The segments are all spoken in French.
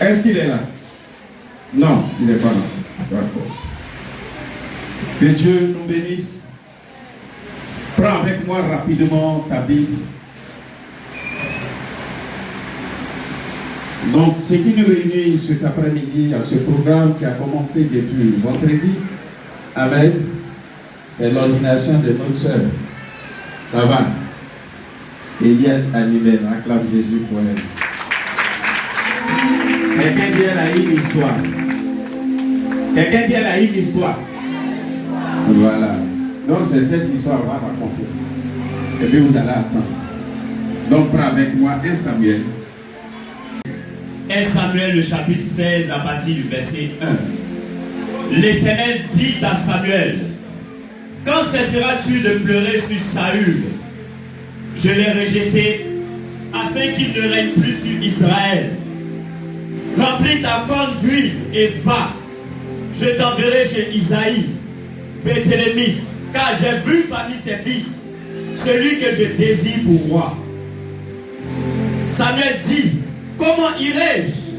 Est-ce qu'il est là? Non, il n'est pas là. D'accord. Que Dieu nous bénisse. Prends avec moi rapidement ta Bible. Donc, ce qui nous réunit cet après-midi à ce programme qui a commencé depuis vendredi, Amen, c'est l'ordination de notre soeur. Ça va? Eliane Animel, acclame Jésus pour elle. Quelqu'un dit elle a une histoire. Quelqu'un dit elle a une histoire. Voilà. Donc c'est cette histoire qu'on va raconter. Et puis vous allez attendre. Donc prends avec moi 1 Samuel. 1 Samuel, le chapitre 16, à partir du verset 1. L'Éternel dit à Samuel: quand cesseras-tu de pleurer sur Saül? Je l'ai rejeté afin qu'il ne règne plus sur Israël. Remplis ta corne d'huile et va. Je t'enverrai chez Isaïe, Béthélémite, car j'ai vu parmi ses fils celui que je désire pour roi. Samuel dit: comment irai-je?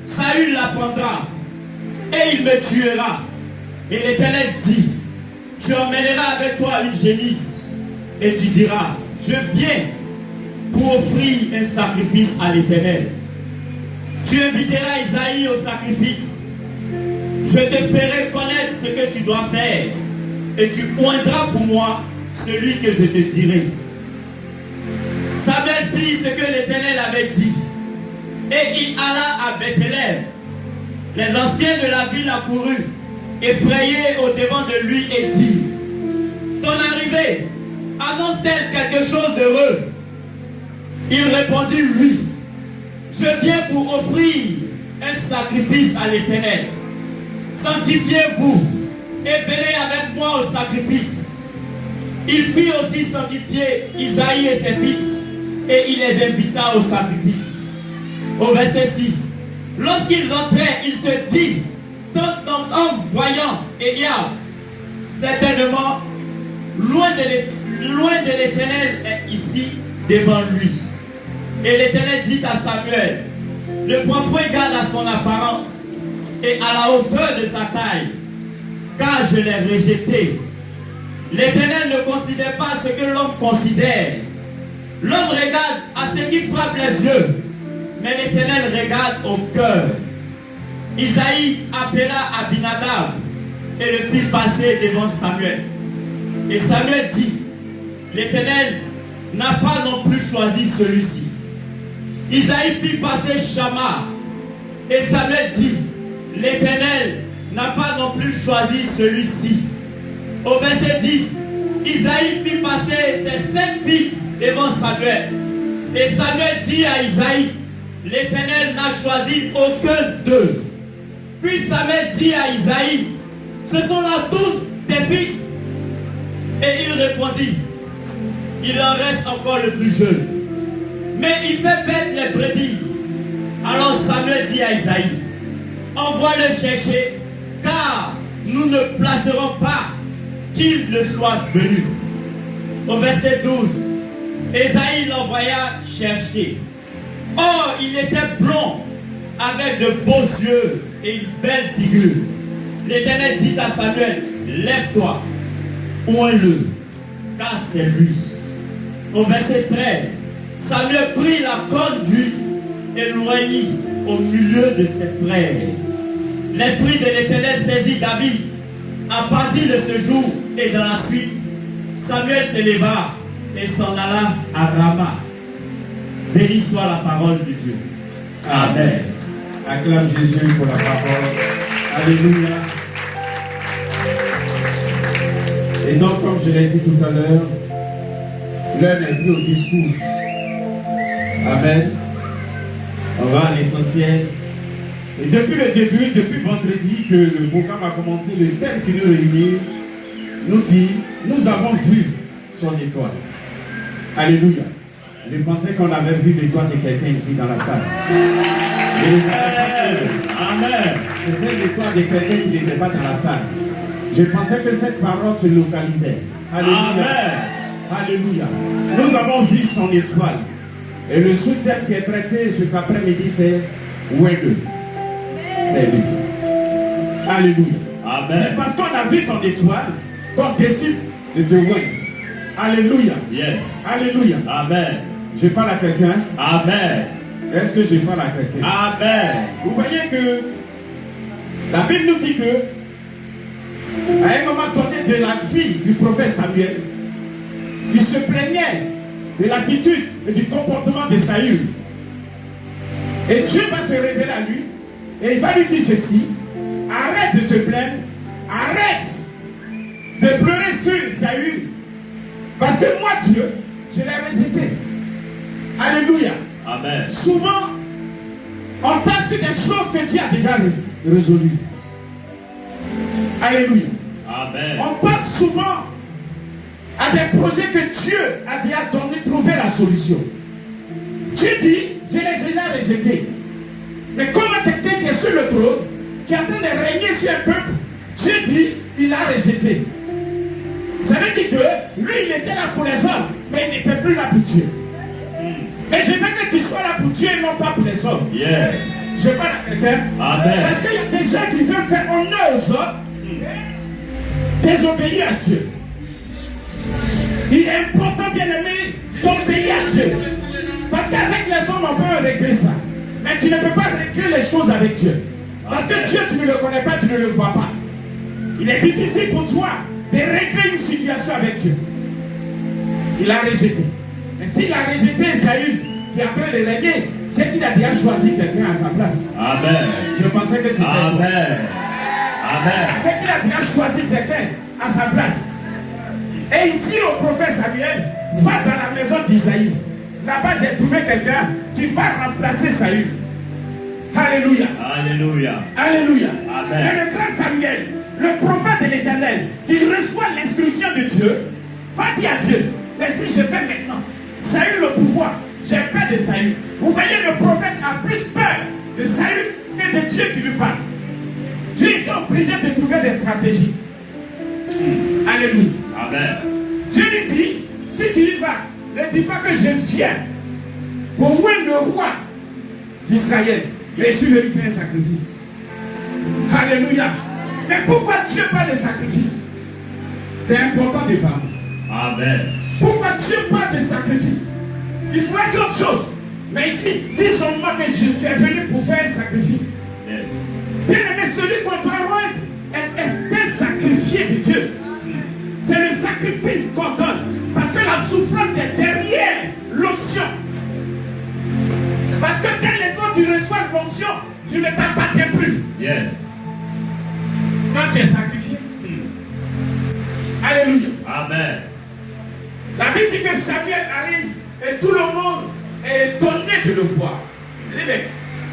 Saül l'apprendra et il me tuera. Et l'Éternel dit: tu emmèneras avec toi une génisse et tu diras: je viens pour offrir un sacrifice à l'Éternel. Tu inviteras Isaïe au sacrifice. Je te ferai connaître ce que tu dois faire et tu oindras pour moi celui que je te dirai. Samuel fit ce que l'Éternel avait dit et il alla à Bethléem. Les anciens de la ville accoururent, effrayés au-devant de lui, et dirent: ton arrivée annonce-t-elle quelque chose d'heureux? Il répondit: oui. Je viens pour offrir un sacrifice à l'Éternel. Sanctifiez-vous et venez avec moi au sacrifice. Il fit aussi sanctifier Isaïe et ses fils, et il les invita au sacrifice. Au verset 6, lorsqu'ils entraient, il se dit, en voyant Eliab, certainement, loin de l'Éternel est ici devant lui. Et l'Éternel dit à Samuel: ne prends point garde à son apparence et à la hauteur de sa taille, car je l'ai rejeté. L'Éternel ne considère pas ce que l'homme considère. L'homme regarde à ce qui frappe les yeux, mais l'Éternel regarde au cœur. Isaïe appela Abinadab et le fit passer devant Samuel. Et Samuel dit: l'Éternel n'a pas non plus choisi celui-ci. Isaïe fit passer Shama. Et Samuel dit: l'Éternel n'a pas non plus choisi celui-ci. Au verset 10, Isaïe fit passer ses 7 fils devant Samuel. Et Samuel dit à Isaïe: l'Éternel n'a choisi aucun d'eux. Puis Samuel dit à Isaïe: ce sont là tous tes fils. Et il répondit: il en reste encore le plus jeune, mais il fait paître les brebis. Alors Samuel dit à Isaïe: envoie-le chercher, car nous ne placerons pas qu'il ne soit venu. Au verset 12, Isaïe l'envoya chercher. Or, il était blond, avec de beaux yeux et une belle figure. L'Éternel dit à Samuel: lève-toi, oins-le, car c'est lui. Au verset 13, Samuel prit la corne d'huile et l'oignit au milieu de ses frères. L'esprit de l'Éternel saisit David. À partir de ce jour et dans la suite, Samuel se leva et s'en alla à Rama. Béni soit la parole de Dieu. Amen. Acclame Jésus pour la parole. Alléluia. Et donc, comme je l'ai dit tout à l'heure, l'heure n'est plus au discours. Amen. On va à l'essentiel. Et depuis le début, depuis vendredi que le programme a commencé, le thème qui nous réunit nous dit: nous avons vu son étoile. Alléluia. Je pensais qu'on avait vu l'étoile de quelqu'un ici dans la salle. Amen. C'était l'étoile de quelqu'un qui n'était pas dans la salle. Je pensais que cette parole te localisait. Alléluia. Amen. Alléluia. Nous avons vu son étoile. Et le sous-thème qui est traité cet après-midi, c'est où est-le? c'est lui. Alléluia. Amen. C'est parce qu'on a vu ton étoile qu'on décide de te voir. Alléluia. Yes. Alléluia. Amen. Je parle à quelqu'un. Amen. Est-ce que je parle à quelqu'un? Amen. Vous voyez que la Bible nous dit que à un moment donné de la vie du prophète Samuel, il se plaignait de l'attitude et du comportement de Saül. Et Dieu va se révéler à lui et il va lui dire ceci: arrête de te plaindre, arrête de pleurer sur Saül, parce que moi Dieu, je l'ai rejeté. Alléluia. Amen. Souvent, on parle sur des choses que Dieu a déjà résolues. Alléluia. Amen. On pense souvent à des projets que Dieu a déjà donné, trouvé la solution. Dieu dit, je l'ai déjà rejeté. Mais comme quelqu'un qui est sur le trône, qui est en train de régner sur un peuple, Dieu dit, il l'a rejeté. Ça veut dire que lui, il était là pour les hommes, mais il n'était plus là pour Dieu. Et je veux que tu sois là pour Dieu et non pas pour les hommes. Yes. Je parle à quelqu'un. Amen. Parce qu'il y a des gens qui veulent faire honneur aux hommes, désobéir à Dieu. Il est important, bien aimé, d'obéir à Dieu. Parce qu'avec les hommes, on peut régler ça. Mais tu ne peux pas régler les choses avec Dieu. Parce que Dieu, tu ne le connais pas, tu ne le vois pas. Il est difficile pour toi de régler une situation avec Dieu. Il a rejeté. Mais s'il a rejeté Saül, qui est en train de régner, c'est qu'il a déjà choisi quelqu'un à sa place. Amen. Je pensais que c'était toi. Amen. Amen. C'est qu'il a déjà choisi quelqu'un à sa place. Et il dit au prophète Samuel, va dans la maison d'Isaïe. Là-bas, j'ai trouvé quelqu'un qui va remplacer Saül. Alléluia. Alléluia. Alléluia. Amen. Et le grand Samuel, le prophète de l'Éternel, qui reçoit l'instruction de Dieu, va dire à Dieu, mais si je fais maintenant, Saül le pouvoir, j'ai peur de Saül. Vous voyez, le prophète a plus peur de Saül que de Dieu qui lui parle. Dieu est obligé de trouver des stratégies. Alléluia. Amen. Dieu lui dit, si tu y vas, ne dis pas que je viens pour voir le roi d'Israël. Mais je suis venu faire un sacrifice. Alléluia. Mais pourquoi Dieu parle de sacrifice? C'est important de parler. Amen. Pourquoi Dieu parle de sacrifice? Il pourrait être autre chose. Mais il dit seulement que tu es venu pour faire un sacrifice. Yes. Bien aimé, celui qu'on doit rendre est sacrifié de Dieu. C'est le sacrifice qu'on donne. Parce que la souffrance est derrière l'onction. Parce que dès les autres, tu reçois l'onction, tu ne t'appartiens plus. Yes. Quand tu es sacrifié. Alléluia. Amen. La Bible dit que Samuel arrive et tout le monde est étonné de le voir. Il dit, mais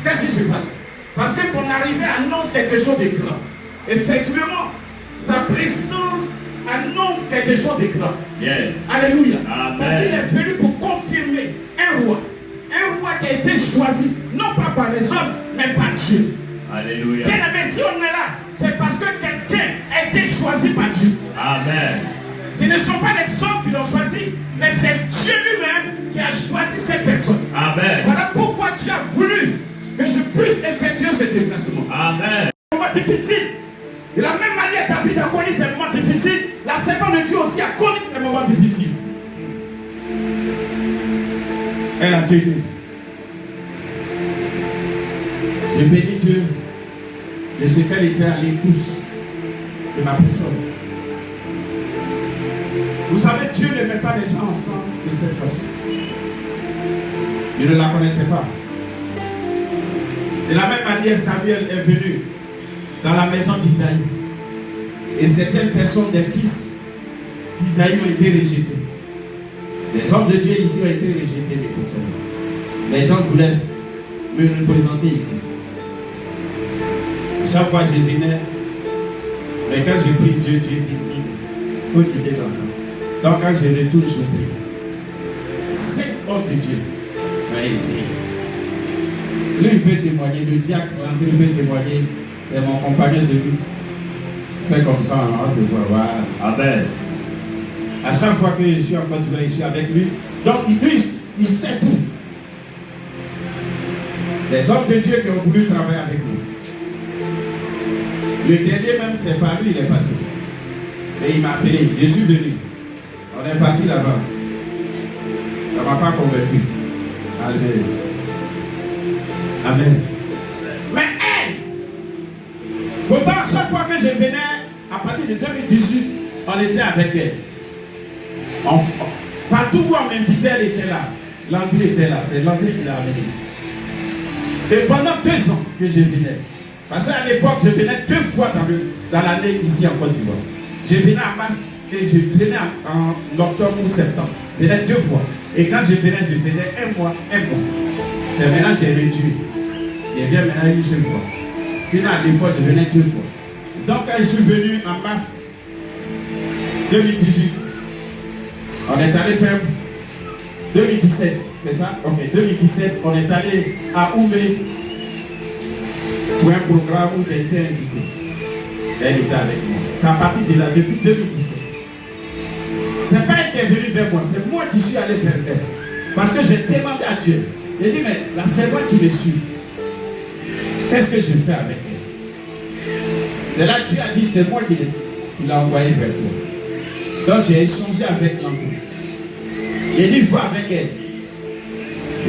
qu'est-ce qui se passe? Parce que ton arrivée annonce quelque chose de grand. Effectivement, sa présence annonce quelque chose de grand. Yes. Alléluia. Amen. Parce qu'il est venu pour confirmer un roi. Un roi qui a été choisi, non pas par les hommes, mais par Dieu. Alléluia. Bien aimé, si on est là, c'est parce que quelqu'un a été choisi par Dieu. Amen. Ce ne sont pas les hommes qui l'ont choisi, mais c'est Dieu lui-même qui a choisi cette personne. Amen. Voilà pourquoi Dieu a voulu que je puisse effectuer ce déplacement. Amen. Un moment difficile. De la même manière, David a connu ces moments difficiles. La servante de Dieu aussi a connu des moments difficiles. Elle a tenu. Je bénis Dieu de ce qu'elle était à l'écoute de ma personne. Vous savez, Dieu ne met pas les gens ensemble de cette façon. Il ne la connaissait pas. De la même manière, Samuel est venu dans la maison d'Isaïe. Et certaines personnes, des fils d'Isaïe, ont été rejetés. Les hommes de Dieu ici ont été rejetés des concernants. Les gens voulaient me représenter ici. Chaque fois que je venais, mais quand je prie Dieu, Dieu dit, faut quitter dans ça. Donc quand je retourne, je prie. 5 hommes de Dieu m'ont essayé. Lui, il peut témoigner, le diacre, il peut témoigner, c'est mon compagnon de vie. Fais comme ça, on te voit. Voilà. Amen. À chaque fois que je suis en Côte d'Ivoire, je suis avec lui. Donc il sait tout. Les hommes de Dieu qui ont voulu travailler avec nous. Le dernier même, c'est par lui, il est passé. Et il m'a appelé, je suis venu. On est parti là-bas. Ça ne m'a pas convaincu. Amen. Amen. Mais elle, pourtant, chaque fois que je venais, à partir de 2018, on était avec elle. Partout où on m'invitait, elle était là. L'André était là. C'est l'André qui l'a amené. Et pendant 2 ans que je venais, parce qu'à l'époque, je venais 2 fois dans l'année ici en Côte d'Ivoire. Je venais en mars et je venais en octobre ou septembre. Je venais 2 fois. Et quand je venais, je faisais 1 mois, 1 mois. C'est maintenant que j'ai réduit. Je viens maintenant une seule fois. Sinon, à l'époque, je venais 2 fois. Donc, quand je suis venu en mars 2018, on est allé faire 2017, c'est ça? Ok, 2017, on est allé à Oumé pour un programme où j'ai été invité. Elle était avec moi. C'est à partir de là, depuis 2017. C'est pas elle qui est venue vers moi, c'est moi qui suis allé vers elle. Parce que j'ai demandé à Dieu. J'ai dit, mais la servante qui me suit, qu'est-ce que je fais avec elle? C'est là que Dieu a dit, c'est moi qui l'ai envoyé vers toi. Donc j'ai échangé avec l'entour. Il dit, va avec elle.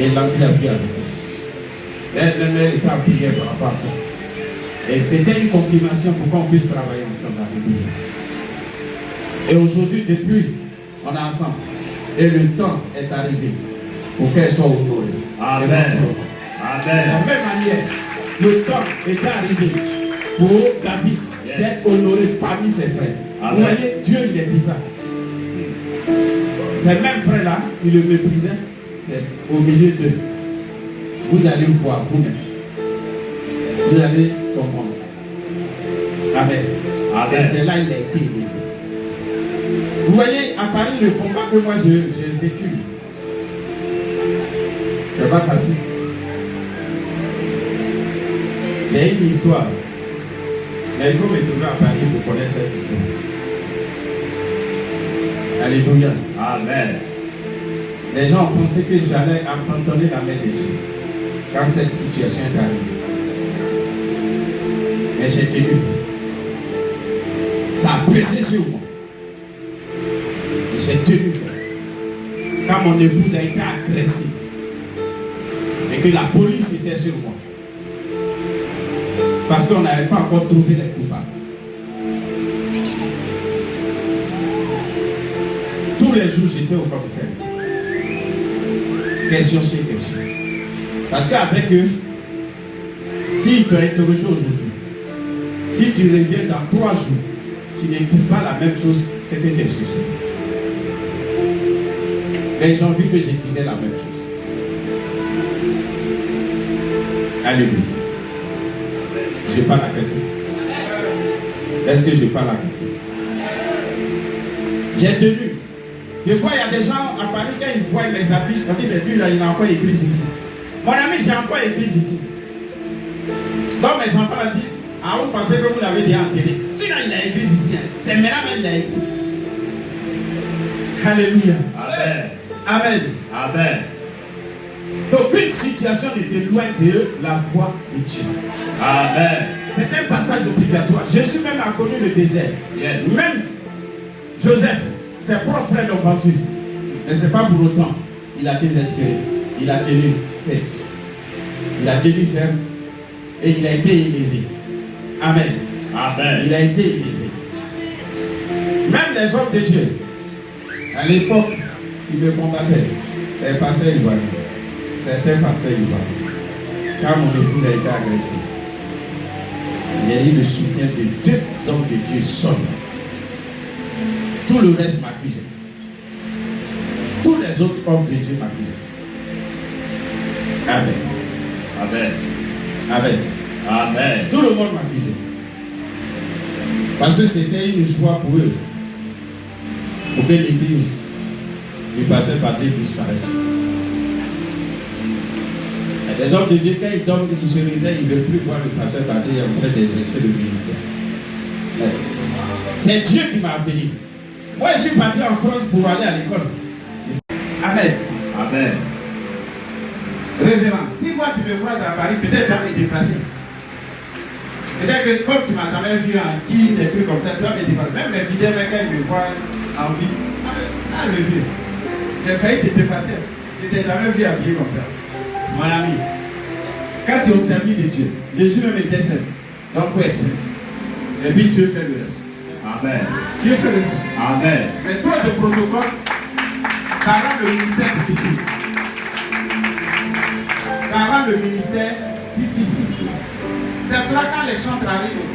Et l'entrée a vu avec elle. Elle était en prière par rapport à ça. Et c'était une confirmation pour qu'on puisse travailler ensemble avec nous. Et aujourd'hui, depuis, on est ensemble. Et le temps est arrivé pour qu'elle soit honorée. Amen. Amen. De la même manière, le temps est arrivé pour David d'être honoré parmi ses frères. Amen. Vous voyez, Dieu, il est bizarre. Ces mêmes frères-là, ils le méprisaient. C'est au milieu d'eux. Vous allez voir vous-même. Vous allez comprendre. Amen. Amen. Et c'est là qu'il a été élevé. Vous voyez, à Paris, le combat que moi j'ai vécu, c'est pas facile. J'ai une histoire. Mais il faut me trouver à Paris pour connaître cette histoire. Alléluia. Amen. Les gens ont pensé que j'allais abandonner la main de Dieu quand cette situation est arrivée. Mais j'ai tenu. Ça a pesé sur moi. Et j'ai tenu. Quand mon épouse a été agressée et que la police était sur moi, parce qu'on n'avait pas encore trouvé les coupables. Tous les jours, j'étais au commissariat. Question sur question. Parce qu'avec eux, s'ils t'ont interrogé aujourd'hui, si tu reviens dans 3 jours, tu ne dis pas la même chose, c'est que tu es suspect. Mais ils ont vu que je disais la même chose. Alléluia. Je parle à quelqu'un. Est-ce que je parle à quelqu'un? J'ai tenu. Des fois, il y a des gens à Paris, quand ils voient les affiches, on dit, mais lui, là, il a encore écrit ici. Mon ami, j'ai encore écrit ici. Donc, mes enfants leur disent, ah, vous pensez que vous l'avez déjà enterré. Sinon, il a écrit ici. C'est maintenant même il a écrit. Alléluia. Amen. Amen. Amen. Donc, une situation ne t'éloigne de la voie de Dieu. Amen. C'est un passage obligatoire. Jésus même a connu le désert. Yes. Même Joseph, ses propres frères l'ont vendu. Mais ce n'est pas pour autant. Il a désespéré. Il a tenu tête. Il a tenu ferme. Et il a été élevé. Amen. Amen. Il a été élevé. Même les hommes de Dieu, à l'époque, qui me combattaient, les pasteurs ivoiriens, certains pasteurs ivoiriens, quand mon épouse a été agressée, j'ai eu le soutien de 2 hommes de Dieu seuls. Tout le reste m'accusait. Tous les autres hommes de Dieu m'accusaient. Amen. Amen. Amen. Amen. Tout le monde m'accusait. Parce que c'était une joie pour eux. Pour que l'église du pasteur Patrick disparaisse. Et les hommes de Dieu, quand ils dorment, ils se réveillent, ils ne veulent plus voir le pasteur Patrick en train d'exercer le ministère. C'est Dieu qui m'a appelé. Moi, je suis parti en France pour aller à l'école. Amen. Amen. Révérend, si moi tu me croises à Paris, peut-être tu vas me déplacer. Peut-être que comme tu ne m'as jamais vu en guide, des trucs comme ça, tu vas me dire, même mes fidèles, quand ils me voient en vie, le vieux, j'ai failli te dépasser. Je ne t'ai jamais vu habillé comme ça. Mon ami, quand tu es au service de Dieu, Jésus même était seul. Donc il faut être seul. Et puis Dieu fait le reste. Amen. Dieu fait le reste. Amen. Mais trop de protocoles, ça rend le ministère difficile. Ça rend le ministère difficile. C'est pour ça quand les chantres arrivent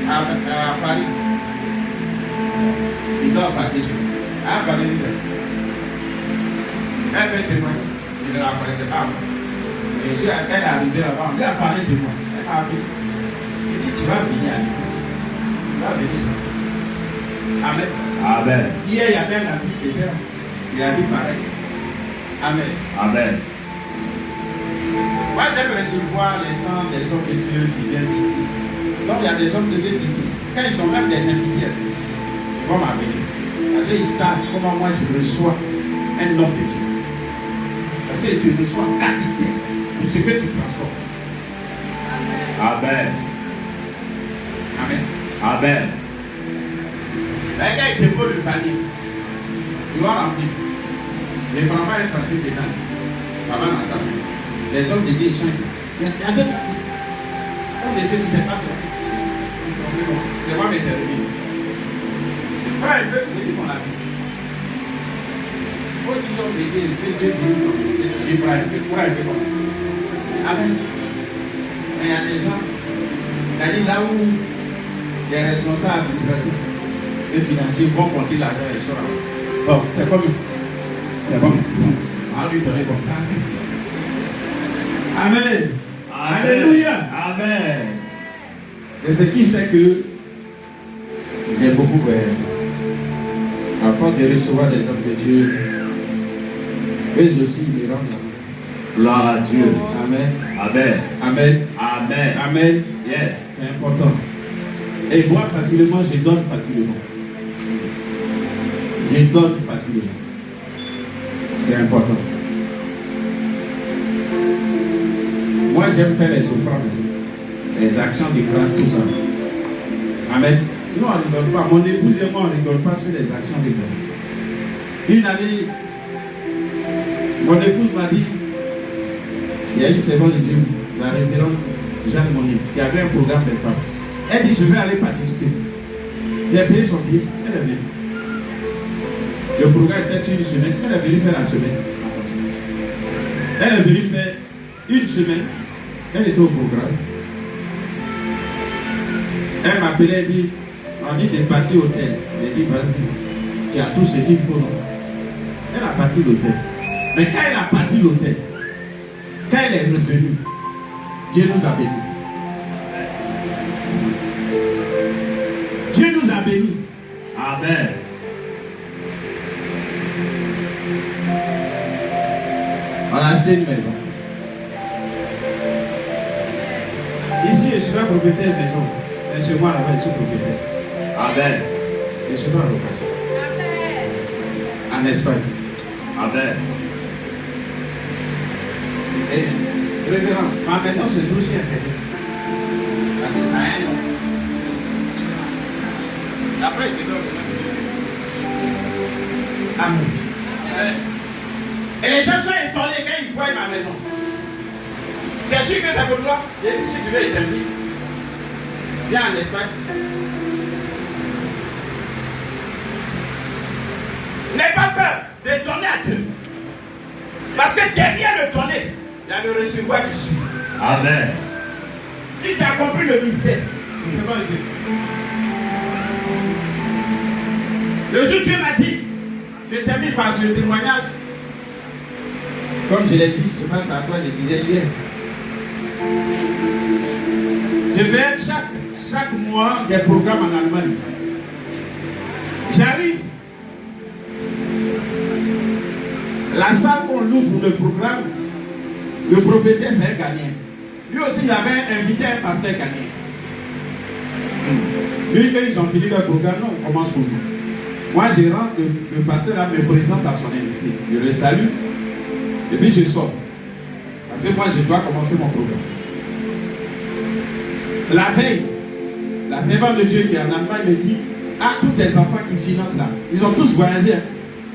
à Paris, ils doivent passer chez nous. À Paris, elle peut témoigner. Je ne la connaissais pas. Et je suis elle est arrivée là-bas, on lui a parlé de moi. Elle m'a appelé. Il dit, tu vas venir à l'église. Tu vas venir chanter. Amen. Amen. Hier, il y avait un artiste qui était là. Il a dit pareil. Amen. Amen. Moi, j'aime recevoir les chants des hommes de Dieu qui viennent d'ici. Donc, il y a des hommes de Dieu qui disent, quand ils ont même des invités, ils vont m'appeler. Parce qu'ils savent comment moi je reçois un homme de Dieu. Parce que tu reçois qualité de ce que tu transportes. Amen. Amen. Amen. Quand il dépose le panier, il va remplir. Il ne prend pas un centime dedans. Ça va l'entendre. Les hommes de Dieu, ils sont. Il y a d'autres. L'homme de Dieu, tu n'es pas toi. C'est moi qui termine. Prends un peu, je dis qu'on a vu. Il faut dire l'homme de Dieu, que Dieu bénit comme ça. Il prend un peu, pour un peu comme ça. Amen. Mais il y a des gens, c'est-à-dire là où les responsables administratifs et financiers vont compter l'argent et ça. Bon, c'est comme c'est bon. On va lui donner comme ça. Amen. Alléluia. Amen. Et ce qui fait que j'ai beaucoup voyagé. À force de recevoir des hommes de Dieu, eux aussi ils me rendent la main. Gloire à Dieu. Amen. Amen. Amen. Amen. Amen. Yes. C'est important. Et moi, facilement, je donne facilement. Je donne facilement. C'est important. Moi, j'aime faire les offrandes, les actions de grâce, tout ça. Amen. Nous, on ne rigole pas. Mon épouse et moi, on ne rigole pas sur les actions de grâce. Une année, mon épouse m'a dit, il y a une servante de Dieu, la révérende Jeanne Monnier, qui avait un programme de femmes. Elle dit, je vais aller participer. Elle a payé son billet, elle est venue. Le programme était sur une semaine, elle est venue faire la semaine. Elle est venue faire une semaine, elle était au programme. Elle m'appelait, elle dit, on dit de partir au hôtel. Elle dit, vas-y, tu as tout ce qu'il faut. Non? Elle a parti l'hôtel. Mais quand elle a parti l'hôtel, quand elle est revenue, Dieu nous a bénis. Dieu nous a bénis. Amen. On a acheté une maison. Ici, je suis pas propriétaire de maison. Mais chez moi, là-bas, je suis propriétaire. Amen. Je suis pas en location. En Espagne. Amen. Et, révérend, ma maison se trouve sur Internet. Parce que ça a un nom. Après, je donne le nom. Amen. Et les gens sont étonnés quand ils voient ma maison. Tu es sûr que c'est pour toi? J'ai dit, si tu veux établir, viens en Espagne. N'aie pas peur de donner à Dieu. Parce que derrière le donner, il y a le recevoir qui suit. Amen. Si tu as compris le mystère, c'est pas Dieu. Le jour où Dieu m'a dit, je termine par ce témoignage. Comme je l'ai dit, c'est pas ça à quoi je disais hier. Je fais chaque mois des programmes en Allemagne. J'arrive. La salle qu'on loue pour le programme, le propriétaire c'est un Ghanéen. Lui aussi il avait invité un pasteur ghanéen. Lui, quand ils ont fini leur programme, non, on commence pour nous. Moi je rentre, le pasteur là me présente à son invité. Je le salue. Et puis je sors. Parce que moi je dois commencer mon programme. La veille, la servante de Dieu qui est en Allemagne me dit, ah, tous tes enfants qui financent là, ils ont tous voyagé.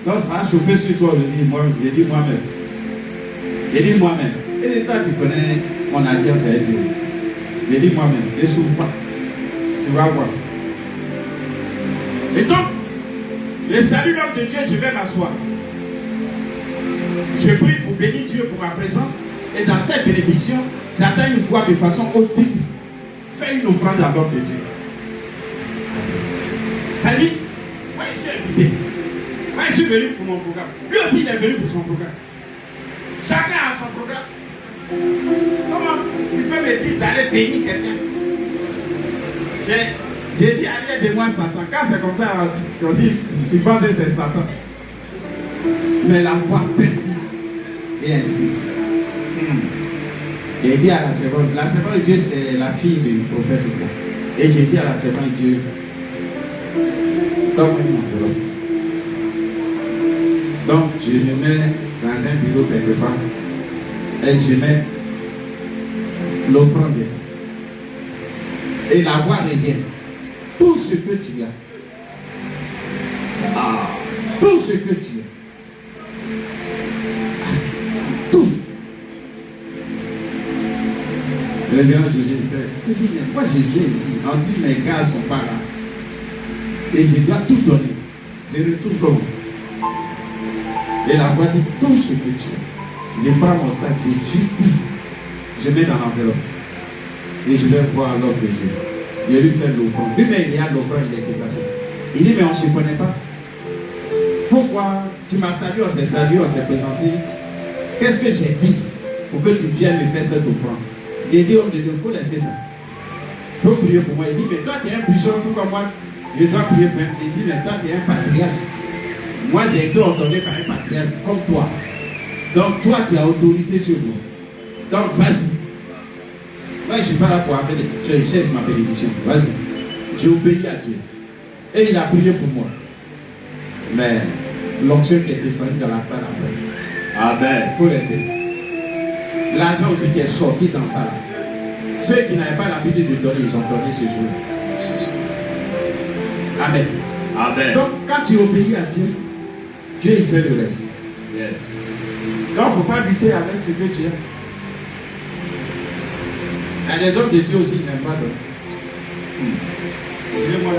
Donc ça a chauffé sur toi. J'ai dit moi-même. J'ai dit moi-même. Et toi, tu connais mon alliance avec Dieu. J'ai dit moi-même. Ne s'ouvre pas. Tu vas voir. Et donc, je salue l'homme de Dieu, je vais m'asseoir. Je prie pour bénir Dieu pour ma présence. Et dans cette bénédiction, j'attends une voix de façon audible. Fais une offrande à l'homme de Dieu. T'as dit, moi je suis invité. Moi je suis venu pour mon programme. Lui aussi il est venu pour son programme. Chacun a son programme. Comment tu peux me dire d'aller bénir quelqu'un? J'ai dit allez de moi Satan. Quand c'est comme ça, tu penses que c'est Satan. Mais la voix persiste et insiste. J'ai dit à la servante de Dieu, c'est la fille du prophète. Et j'ai dit à la servante de Dieu, donne-moi une enveloppe. Donc, je me mets dans un bureau quelque part et je mets l'offrande. Et la voix revient. Tout ce que tu as. Tout ce que tu as. Tout. Le révérend José dit, moi je viens ici, on dit mes gars ne sont pas là. Et je dois tout donner. Je retourne comme. Et la voix dit, tout ce que tu as. Je prends mon sac, je fuis tout. Je mets dans l'enveloppe. Et je vais voir l'homme de Dieu. Je lui fais l'offrande. Lui, mais il y a l'offrande, il est déplacé. Il dit, mais on ne se connaît pas. Pourquoi tu m'as salué, on s'est salué, on s'est présenté. Qu'est-ce que j'ai dit pour que tu viennes me faire cette offrande? Il dit, homme de Dieu, il faut laisser ça. Il faut prier pour moi. Il dit, mais toi, tu es un bishop, pourquoi moi, je dois prier pour moi? Il dit, mais toi, tu es un patriarche. Moi, j'ai été ordonné par un patriarche comme toi. Donc, toi, tu as autorité sur moi. Donc, vas-y. Moi, je ne suis pas là pour faire des... Tu cherches ma bénédiction. Vas-y. J'ai obéi à Dieu. Et il a prié pour moi. Mais l'onction qui est descendue dans la salle après. Amen. Il faut laisser. L'argent aussi qui est sorti dans la salle. Ceux qui n'avaient pas l'habitude de donner, ils ont donné ce jour. Amen. Amen. Donc, quand tu obéis à Dieu, Dieu il fait le reste. Yes. Donc, il ne faut pas lutter avec ce que tu as. Il y a des hommes de Dieu aussi qui n'aiment pas donner. Excusez-moi,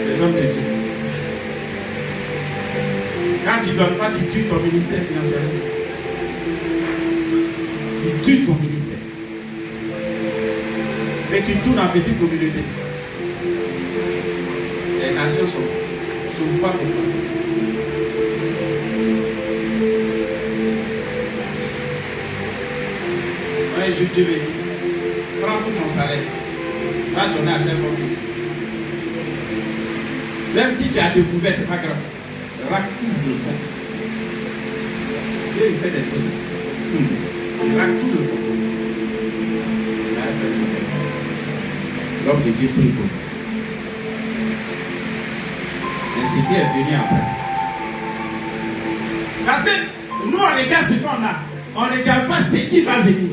les hommes de Dieu. Quand tu ne donnes pas, tu tues ton ministère financièrement. Tu tues ton ministère. Mais tu tournes en petite communauté. Les nations ne s'ouvrent pas pour toi. Un jour, Dieu me dit, prends tout ton salaire, va donner à tel homme. Même si tu as découvert, ce n'est pas grave. Raque tout le coffre. Dieu il fait des choses. Il raque tout le coffre. L'homme de Dieu prie pour nous. Et ce qui est venu après. Parce que nous, on regarde ce qu'on a. On ne regarde pas ce qui va venir.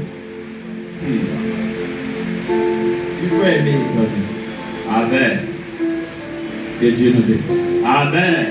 Il faut aimer et donner. Amen. Que Dieu nous bénisse. Amen.